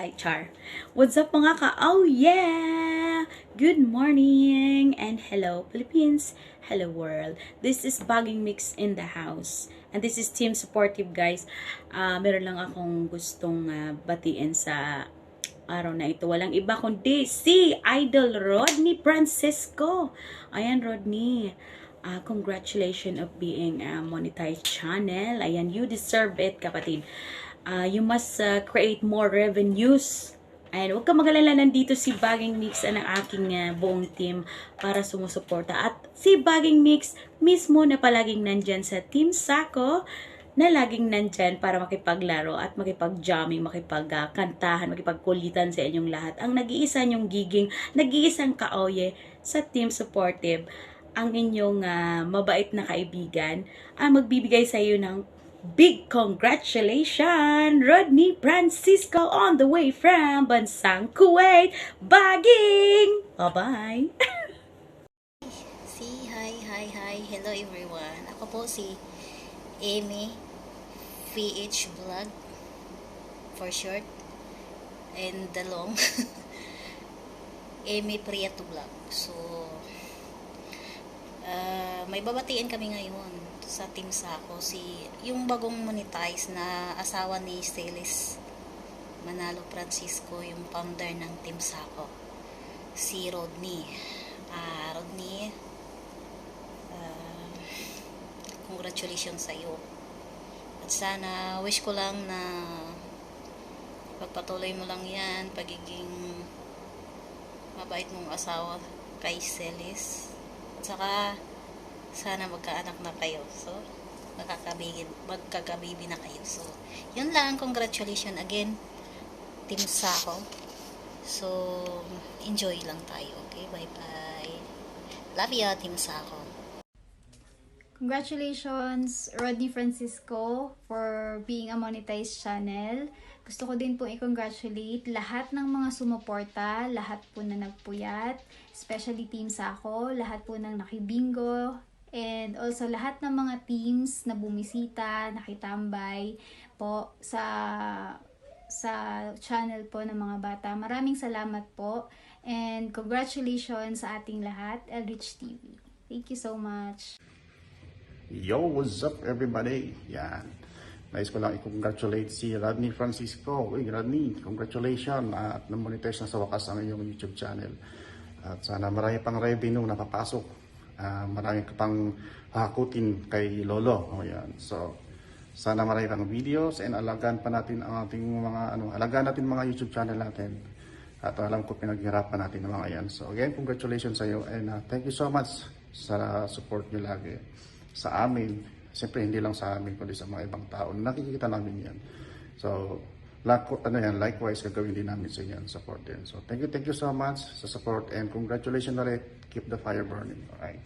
Ay, char. What's up mga ka? Oh yeah! Good morning and hello Philippines, hello world. This is Bagging Mix in the house. And this is Team Supportive, guys. Meron lang akong gustong batiin sa araw na ito. Walang iba kundi si Idol Rodney Francisco. Ayan, Rodney. Congratulations of being a monetized channel. Ayan, you deserve it, kapatid. You must create more revenues. And huwag ka mag-alala, nandito si Bagging Mix ng aking buong team para sumusuporta. At si Bagging Mix mismo na palaging nandyan sa Team Sako, na laging nandyan para makipaglaro at makipag-jamming, makipagkantahan, makipagkulitan sa inyong lahat. Ang nag-iisa nyong giging, nag-iisang kaoye sa Team Supportive, ang inyong mabait na kaibigan, ang magbibigay sa iyo ng big congratulations, Rodney Francisco, on the way from Bansang Kuwait, Bagging! Bye-bye! Hi. Hello everyone. Ako po si Amy PH Vlog for short and the long. Amy Prieto Vlog. So, may babatiin kami ngayon sa Team Sako, yung bagong monetize na asawa ni Celis Manalo Francisco, yung founder ng Team Sako, si Rodney. Rodney, congratulations sa iyo. At sana, wish ko lang na pagpatuloy mo lang yan, pagiging mabait mong asawa kay Celis. At saka, sana magkaanak na kayo. So, magkakababy na kayo. So, yun lang. Congratulations again, Team Sako. So, enjoy lang tayo. Okay, bye-bye. Love you, Team Sako. Congratulations, Rodney Francisco, for being a monetized channel. Gusto ko din po i-congratulate lahat ng mga sumuporta, lahat po na nagpuyat, especially Team Sako, lahat po ng nakibingo, and also lahat ng mga teams na bumisita, nakitambay po sa channel po ng mga bata. Maraming salamat po, and congratulations sa ating lahat, Elrich TV. Thank you so much. Yo, what's up everybody? Yan. Nais ko lang i-congratulate si Rodney Francisco. Uy, Rodney, congratulations at na-monetize na sa wakas ang iyong YouTube channel. At sana marami pang revenue na papasok. Marami ka pang hakutin kay Lolo. O yan. So, sana marami pang videos and alagaan pa natin ang ating mga, alagaan natin mga YouTube channel natin. At alam ko pinaghirapan natin ng mga yan. So, again, congratulations sa iyo and thank you so much sa support niyo lagi sa amin. Siyempre, hindi lang sa amin, kundi sa mga ibang tao. Nakikita namin yan. So, likewise, gagawin din namin sa inyo, support din. So, thank you so much sa support and congratulations ulit. Keep the fire burning. Alright.